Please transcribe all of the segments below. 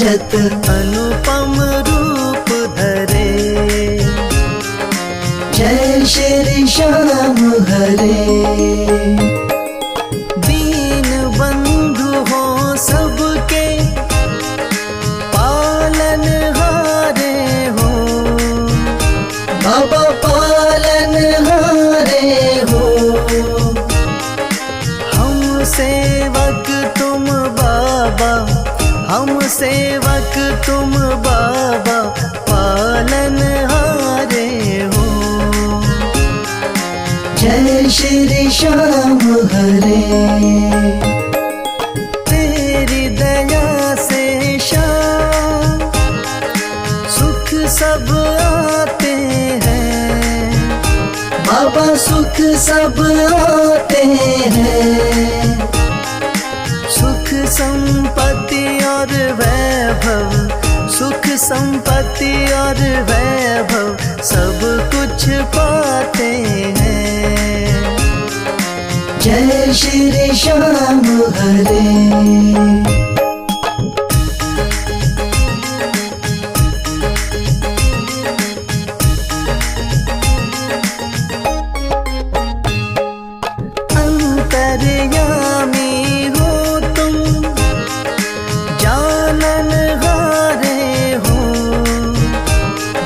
विराजत अनुपम रूप धरे। जय श्री श्याम हरे। दीन बंधु हो सबके पालन हारे हो। बाबा पालन हारे हो। हम सेवक तुम बाबा, हम सेवक तुम बाबा पालन हारे हो। जय श्री श्याम हरे। तेरी दया से श्याम सुख सब आते हैं। बाबा सुख सब आते हैं। सुख संपत्ति और वैभव, सुख संपत्ति और वैभव सब कुछ पाते हैं। जय श्री श्याम हरे।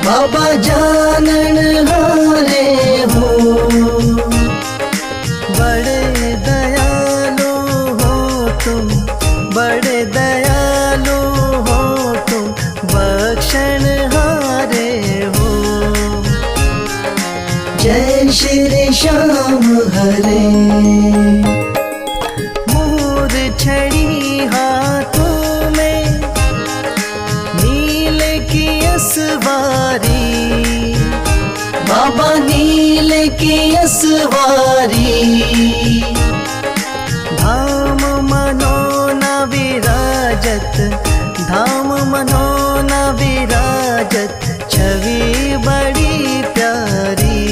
बाबा जानन हारे हो। बड़े दयालु हो तुम, बड़े दयालु हो तुम, बख्शण हारे हो। जय श्री श्याम हरे। मोर छड़ी हाथों में नील की असवारी। बाबा नील की असवारी। धाम मनोना विराजत, धाम मनोना विराजत, छवि बड़ी प्यारी।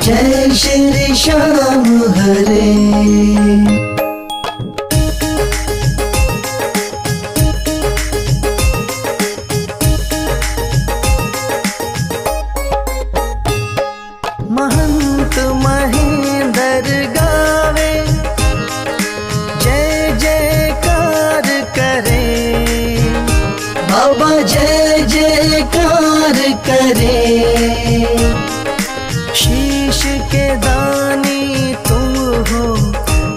जय श्री श्याम हरे। महंत महेंद्र गावे जय जयकार करे। बाबा जय जयकार करे। शीश के दानी तुम हो,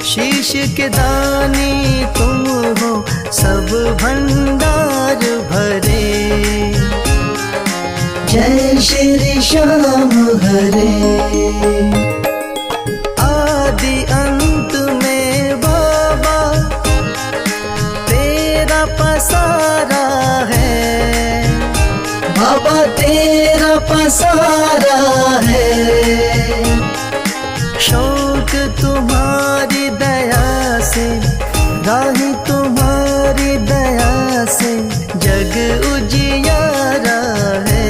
शीश के दानी तुम हो, सब भंडार भरे। जय श्री श्याम हरे। आदि अंत में बाबा तेरा पसारा है। बाबा तेरा पसारा है। शौक तुम्हारी दया से, राही तुम्हारी दया से जग उजियारा है।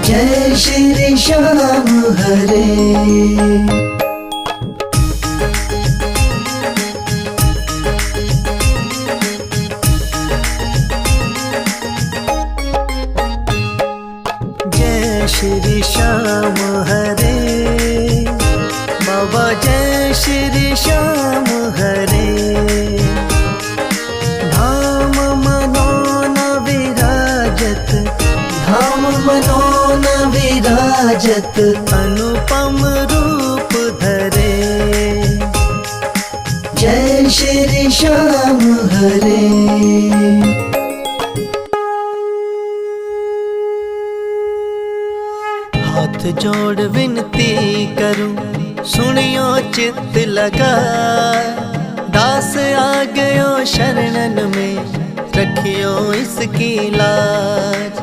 जय श्री श्याम हरे। जय श्री श्याम हरे। बाबा जय श्री श्याम हरे। धाम मनोना विराजत, धाम मनोना विराजत अनुपम रूप धरे। जय श्री श्याम हरे। हाथ जोड़ विनती करूं, सुनियो चित्त लगा। दास आ गयो शरणन में, रखियो इसकी लाज।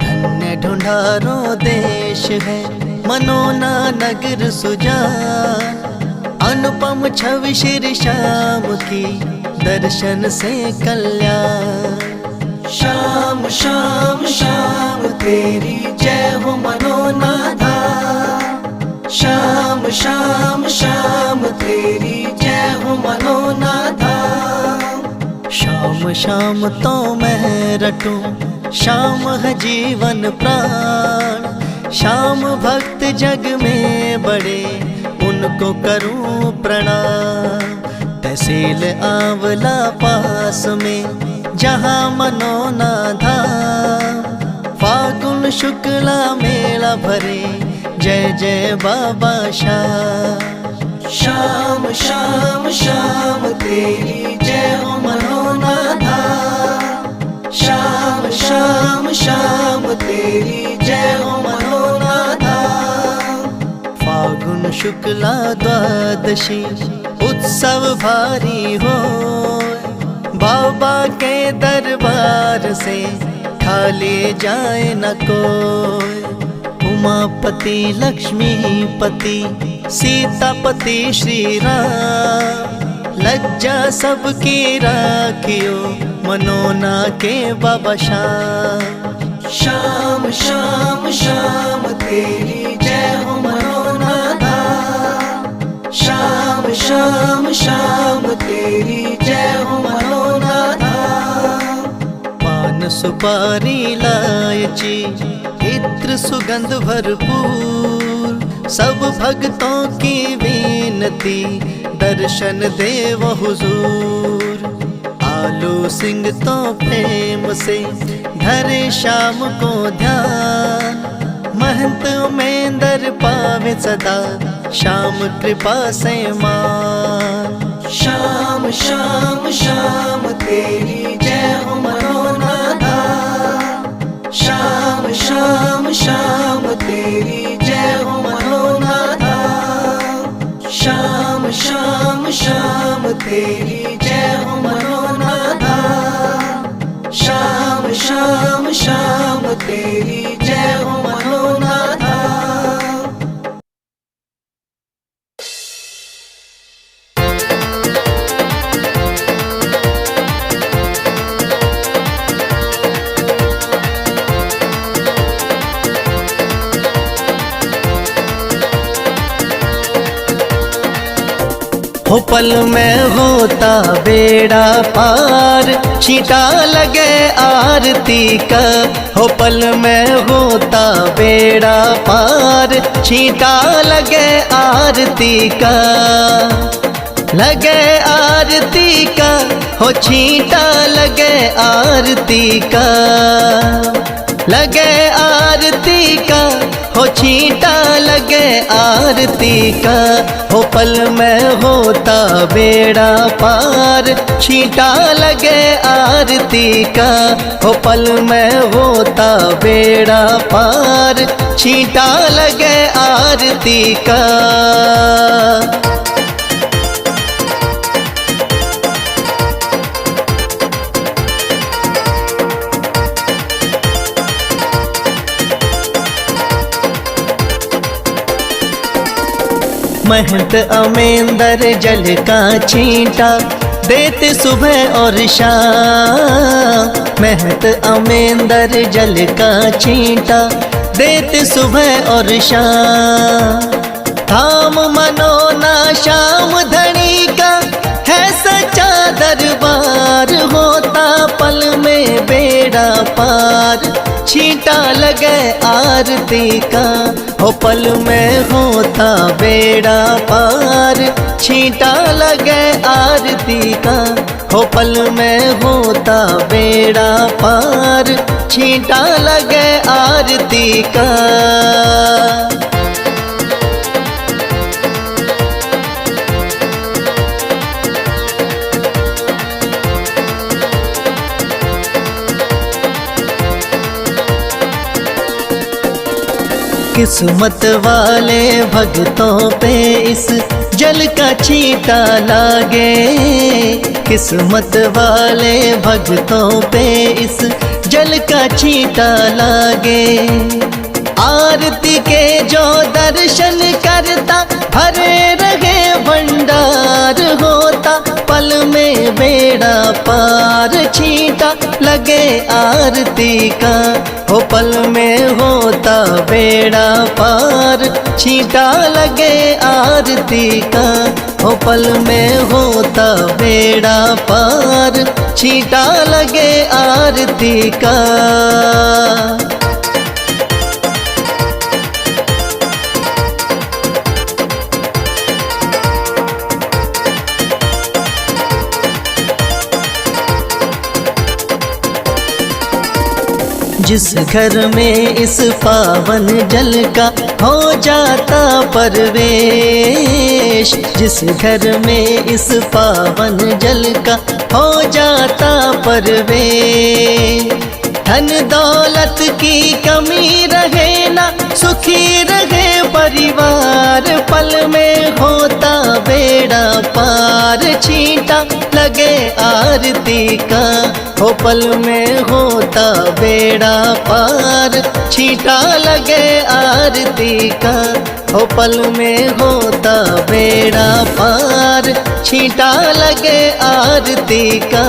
धन्य ढूंढारो देश है, मनोना नगर सुजान। अनुपम छवि श्री श्याम की, दर्शन से कल्याण। श्याम श्याम श्याम तेरी जय हो मनोनाथा। श्याम श्याम श्याम तेरी जय हो मनोनाथा। शाम शाम तो मैं रटूं, शाम है जीवन प्राण। शाम भक्त जग में बड़े, उनको करूं प्रणाम। तहसील आंवला पास में जहाँ मनोना धाम। फागुन शुक्ला मेला भरे, जय जय बाबा श्याम। शाम शाम शाम तेरी जय हो मनोना धाम। शाम शाम शाम तेरी जय हो मनोना धाम। फागुन शुक्ला द्वादशी उत्सव भारी हो, बाबा के दरबार से खाली जाए न कोई। उमापति लक्ष्मीपति सीतापति श्री राम, लज्जा सबकी राखियो मनोना के बाबा श्याम। शाम शाम शाम तेरी जय हो मनोना धाम। शाम शाम शाम तेरी जय हो मनोना धाम। पान सुपारी इलायची इत्र सुगंध भरपूर, सब भक्तों की विनती दर्शन देव हुजूर। आलू सिंह तो प्रेम से धरे शाम को ध्यान, महंत उमेंदर पावे सदा श्याम कृपा से मान। शाम शाम शाम तेरी जय हो मनोना धाम। शाम शाम शाम तेरी जय हो मनोना धाम। शाम शाम शाम तेरी जय हो मनोना धाम। शाम शाम शाम तेरी जय हो मनोना धाम। हो पल में होता बेड़ा पार, छींटा लगे आरती का। हो पल में होता बेड़ा पार, छींटा लगे आरती का। लगे आरती का, हो छींटा लगे आरती का। लगे आरती का, हो छींटा लगे आरती का। हो पल में होता बेड़ा पार, छींटा लगे आरती का। हो पल में होता बेड़ा पार, छींटा लगे आरती का। महंत अमेंदर जल का छींटा देते सुबह और शाम। महंत अमेंदर जल का छींटा देते सुबह और शाम। धाम मनोना श्याम धनी का है सच्चा दरबार, होता पल में बेड़ा पार, छींटा लगे आरती का। हो पल में होता बेड़ा पार, छींटा लगे आरती का। हो पल में होता बेड़ा पार, छींटा लगे आरती का। किस्मत वाले भक्तों पे इस जल का छींटा लागे। किस्मत वाले भक्तों पे इस जल का छींटा लागे। आरती के जो दर्शन करता भरे रहे भंडार, होता पल में बेड़ा पार, छींटा लगे लगे आरती का, हो पल में होता बेड़ा पार। छींटा लगे आरती का, हो पल में होता बेड़ा पार। छींटा लगे आरती का। जिस घर में इस पावन जल का हो जाता परवेश, जिस घर में इस पावन जल का हो जाता परवेश। धन दौलत की कमी रहे ना, सुखी रहे परिवार। पल में होता बेड़ा पार। छींटा लगे आरती का, हो पल में होता बेड़ा पार। छींटा लगे आरती का, हो पल में होता बेड़ा पार। छींटा लगे आरती का।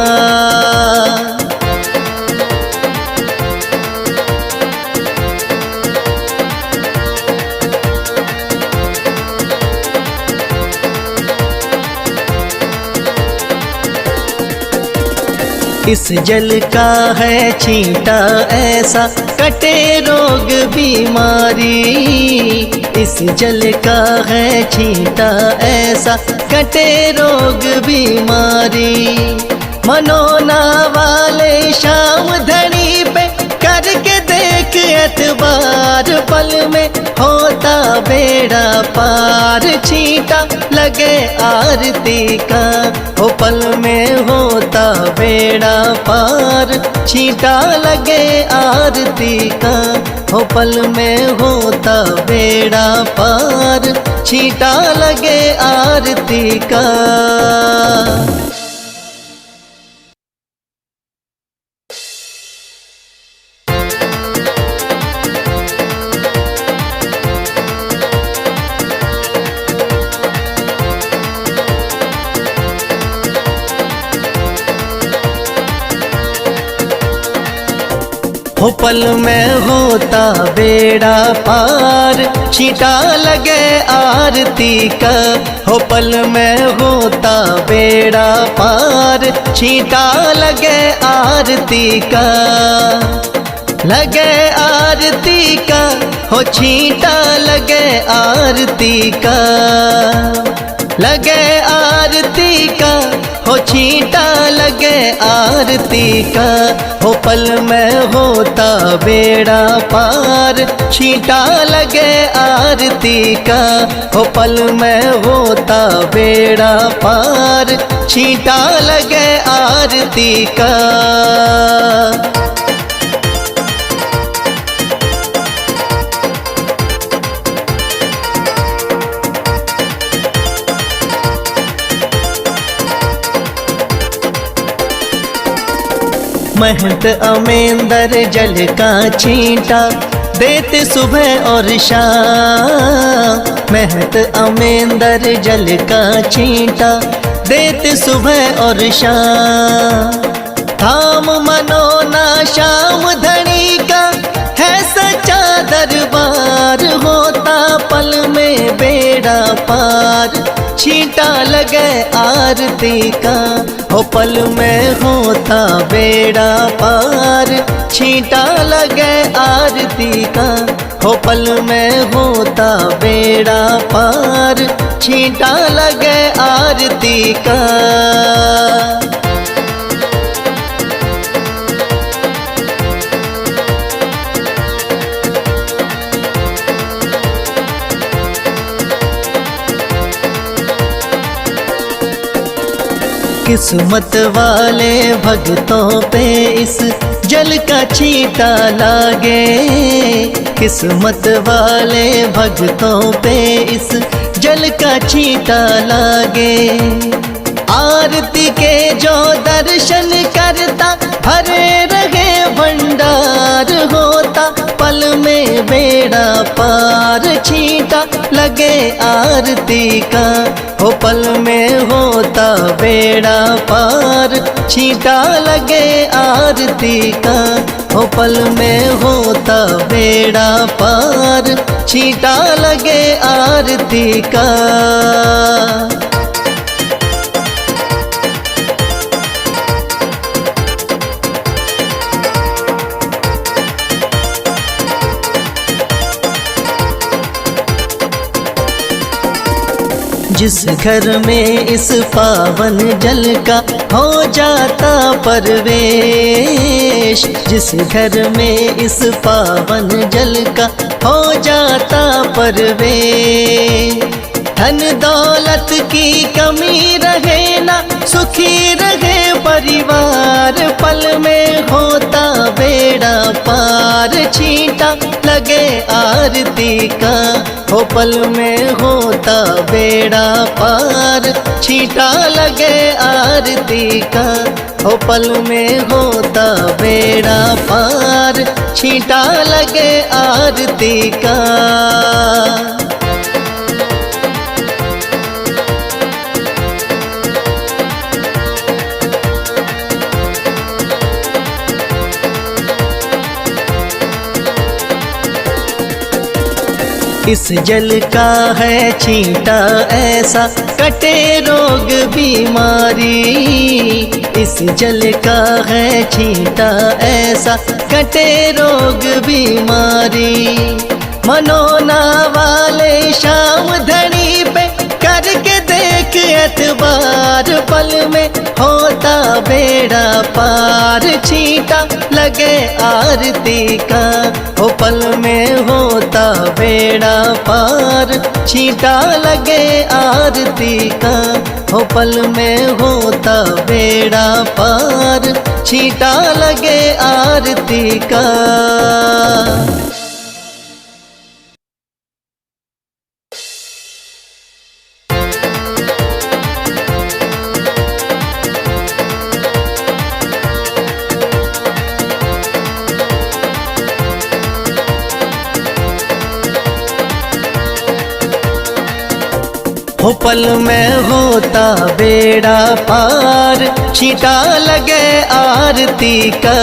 इस जल का है छींटा ऐसा, कटे रोग बीमारी। इस जल का है छींटा ऐसा, कटे रोग बीमारी। मनोना वाले शाम धनी पे करके देख एतबार। पल में होता बेड़ा पार। छींटा लगे आरती का, हो पल में होता बेड़ा पार। छींटा लगे आरती का, हो पल में होता बेड़ा पार। छींटा लगे आरती का। हो पल में होता बेड़ा पार। छींटा लगे आरती का, हो पल में होता बेड़ा पार। छींटा लगे आरती का। लगे आरती का, हो छींटा लगे आरती का। लगे आरती का, हो छींटा लगे आरती का। हो पल में होता बेड़ा पार। छींटा लगे आरती का, हो पल में होता बेड़ा पार। छींटा लगे आरती का। महंत अमेंदर जल का छींटा देते सुबह और शाम। महंत अमेंदर जल का छींटा देते सुबह और शाम। धाम मनोना श्याम धनी का है सच्चा दरबार। होता पल में बेड़ा पार। छींटा लगे आरती का, हो पल में होता बेड़ा पार। छींटा लगे आरती का, हो पल में होता बेड़ा पार। छींटा लगे आरती का। किस्मत वाले भक्तों पे इस जल का छींटा लागे। किस्मत वाले भक्तों पे इस जल का छींटा लागे। आरती के जो दर्शन करता भरे रहे भंडार। होता पल में में बेड़ा पार, छींटा लगे आरती का। हो पल में होता बेड़ा पार, छींटा लगे आरती का। हो पल में होता बेड़ा पार, छींटा लगे आरती का। जिस घर में इस पावन जल का हो जाता परवेश, जिस घर में इस पावन जल का हो जाता परवेश। धन दौलत की कमी रहे ना, सुखी रहे परिवार, पल में होता बेड़ा पार, छींटा लगे आरती का। हो पल में होता बेड़ा पार, छींटा लगे आरती का। हो पल में होता बेड़ा पार, छींटा लगे आरती का। इस जल का है छींटा ऐसा, कटे रोग बीमारी। इस जल का है छींटा ऐसा, कटे रोग बीमारी। मनोना वाले शाम धनी पे करके देख एतबार, पल में होता बेड़ा पार, छींटा लगे आरती का। हो पल में होता बेड़ा पार, छींटा लगे आरती का। हो पल में होता बेड़ा पार, छींटा लगे आरती का। हो पल में होता बेड़ा पार, छींटा लगे आरती का।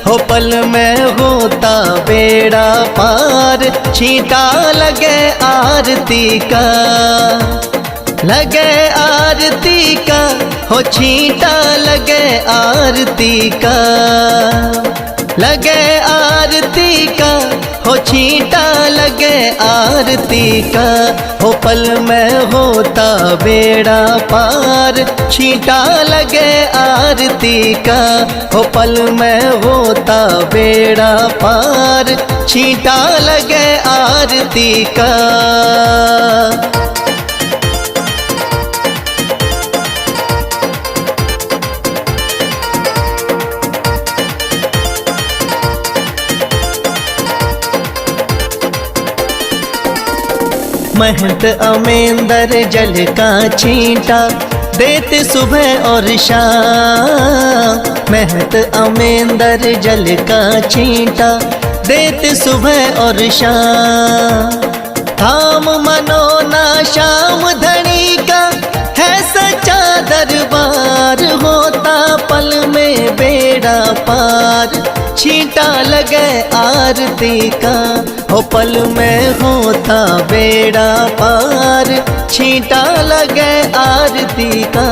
हो पल में होता बेड़ा पार, छींटा लगे आरती का। लगे आरती का, हो छींटा लगे आरती का। लगे आरती का, हो छींटा लगे आरती का। हो पल में होता बेड़ा पार, छींटा लगे आरती का। हो पल में होता बेड़ा पार, छींटा लगे आरती का। महंत अमेंदर जल का छींटा देते सुबह और शाम। महंत अमेंदर जल का छींटा देते सुबह और शाम। थाम मनोना श्याम धनी का है सच्चा दरबार, होता पल में बेड़ा पार, छींटा लगे आरती का। हो पल में होता बेड़ा पार, छींटा लगे आरती का।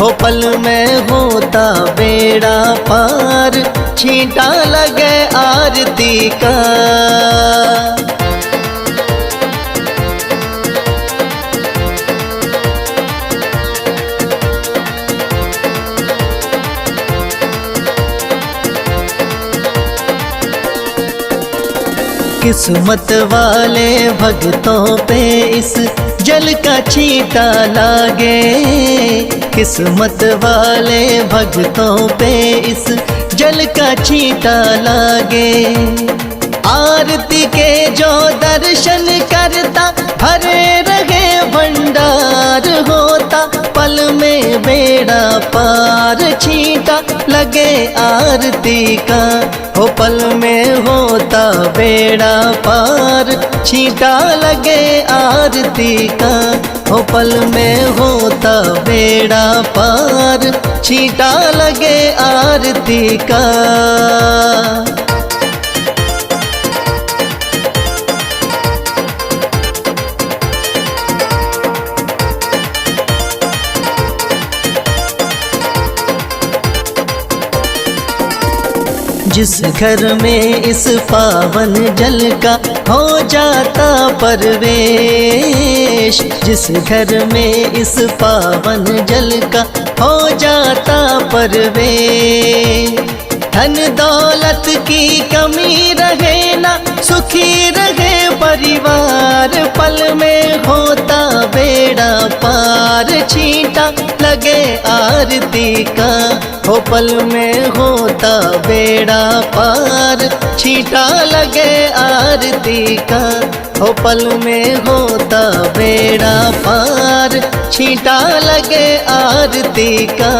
हो पल में होता बेड़ा पार, छींटा लगे आरती का। किस्मत वाले भक्तों पे इस जल का छींटा लागे। किस्मत वाले भक्तों पे इस जल का छींटा लागे। आरती के जो दर्शन करता भरे रहे भंडार होता। पल में बेड़ा पार छींटा लगे आरती का, हो पल में होता बेड़ा पार छींटा लगे आरती का, हो पल में होता बेड़ा पार छींटा लगे आरती का। जिस घर में इस पावन जल का हो जाता परवेश, जिस घर में इस पावन जल का हो जाता परवेश। धन दौलत की कमी रहे ना, सुखी रहे परिवार, पल में होता बेड़ा पार छींटा लगे आरती का, हो पल में होता बेड़ा पार छींटा लगे आरती का, हो पल में होता बेड़ा पार छींटा लगे आरती का।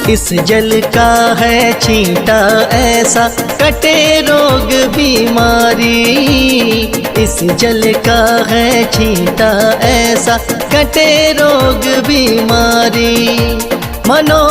इस जल का है छींटा ऐसा कटे रोग बीमारी, इस जल का है छींटा ऐसा कटे रोग बीमारी। मनो